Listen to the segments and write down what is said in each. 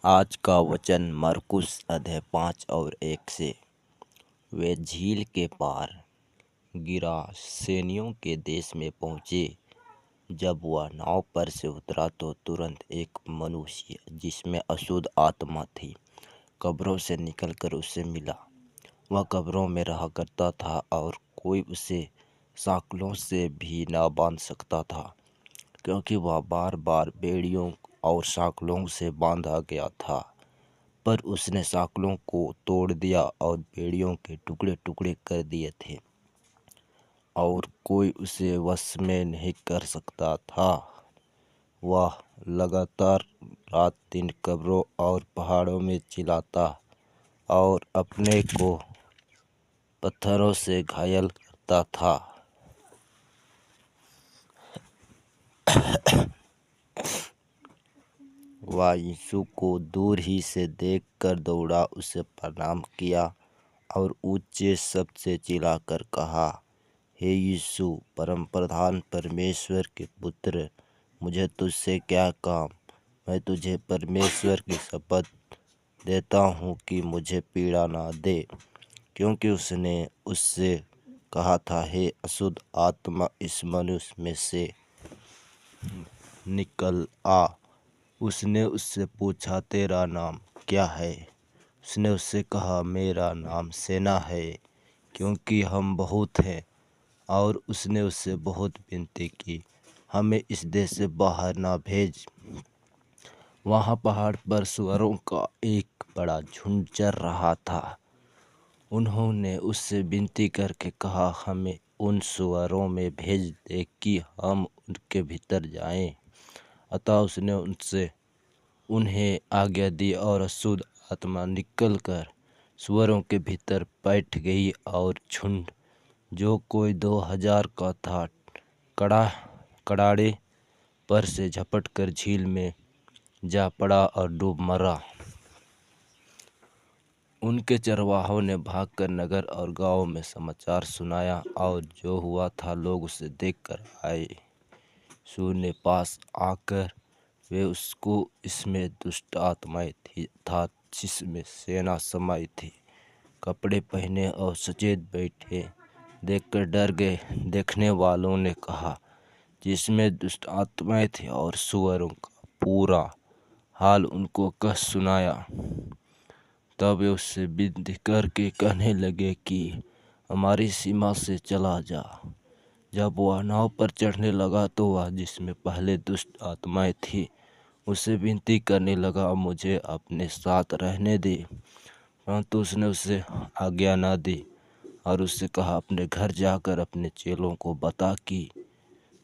आज का वचन मरकुस अध्याय 5 और 1 से। वे झील के पार गिरासेनियों के देश में पहुँचे। जब वह नाव पर से उतरा तो तुरंत एक मनुष्य जिसमें अशुद्ध आत्मा थी कब्रों से निकलकर उससे मिला। वह कब्रों में रहा करता था और कोई उसे सांकलों से भी न बांध सकता था, क्योंकि वह बार बार बेड़ियों और सांकलों से बांधा गया था। पर उसने सांकलों को तोड़ दिया और बेड़ियों के टुकड़े टुकड़े कर दिए थे, और कोई उसे वश में नहीं कर सकता था। वह लगातार रात दिन कब्रों और पहाड़ों में चिल्लाता और अपने को पत्थरों से घायल करता था। वह यीशु को दूर ही से देखकर दौड़ा, उसे प्रणाम किया और ऊंचे शब्द से चिल्लाकर कहा, हे यीशु, परमप्रधान परमेश्वर के पुत्र, मुझे तुझसे क्या काम? मैं तुझे परमेश्वर की शपथ देता हूँ कि मुझे पीड़ा ना दे। क्योंकि उसने उससे कहा था, हे अशुद्ध आत्मा, इस मनुष्य में से निकल आ। उसने उससे पूछा, तेरा नाम क्या है? उसने उससे कहा, मेरा नाम सेना है, क्योंकि हम बहुत हैं। और उसने उससे बहुत विनती की, हमें इस देश से बाहर ना भेज। वहाँ पहाड़ पर सुअरों का एक बड़ा झुंड चर रहा था। उन्होंने उससे विनती करके कहा, हमें उन सुअरों में भेज दे कि हम उनके भीतर जाएं। अतः उसने उन्हें आज्ञा दी और अशुद्ध आत्मा निकलकर सुअरों के भीतर बैठ गई, और झुंड, जो कोई 2000 का था, कड़ाड़े पर से झपट कर झील में जा पड़ा और डूब मरा। उनके चरवाहों ने भागकर नगर और गांव में समाचार सुनाया, और जो हुआ था लोग उसे देखकर आए। यीशु ने पास आकर वे उसको, इसमें दुष्ट आत्माएं था जिसमें सेना समाई थी, कपड़े पहने और सचेत बैठे देखकर डर गए। देखने वालों ने कहा, जिसमें दुष्ट आत्माएं थी और सुअरों का पूरा हाल उनको कह सुनाया। तब वे उससे विनती करके कहने लगे कि हमारी सीमा से चला जा। जब वह नाव पर चढ़ने लगा तो वह, जिसमें पहले दुष्ट आत्माएं थी, उससे विनती करने लगा, मुझे अपने साथ रहने दे। परंतु उसने उसे आज्ञा न दी और उससे कहा, अपने घर जाकर अपने चेलों को बता कि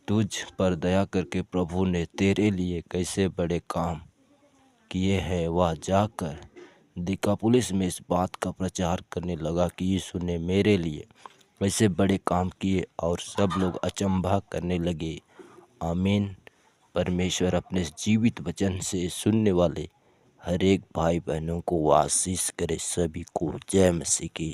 तुझ पर दया करके प्रभु ने तेरे लिए कैसे बड़े काम किए हैं। वह जाकर दिकापुलिस में इस बात का प्रचार करने लगा कि यीशु ने मेरे लिए ऐसे बड़े काम किए, और सब लोग अचंभा करने लगे। आमीन। परमेश्वर अपने जीवित वचन से सुनने वाले हर एक भाई बहनों को आशीष करे। सभी को जय मसीह की।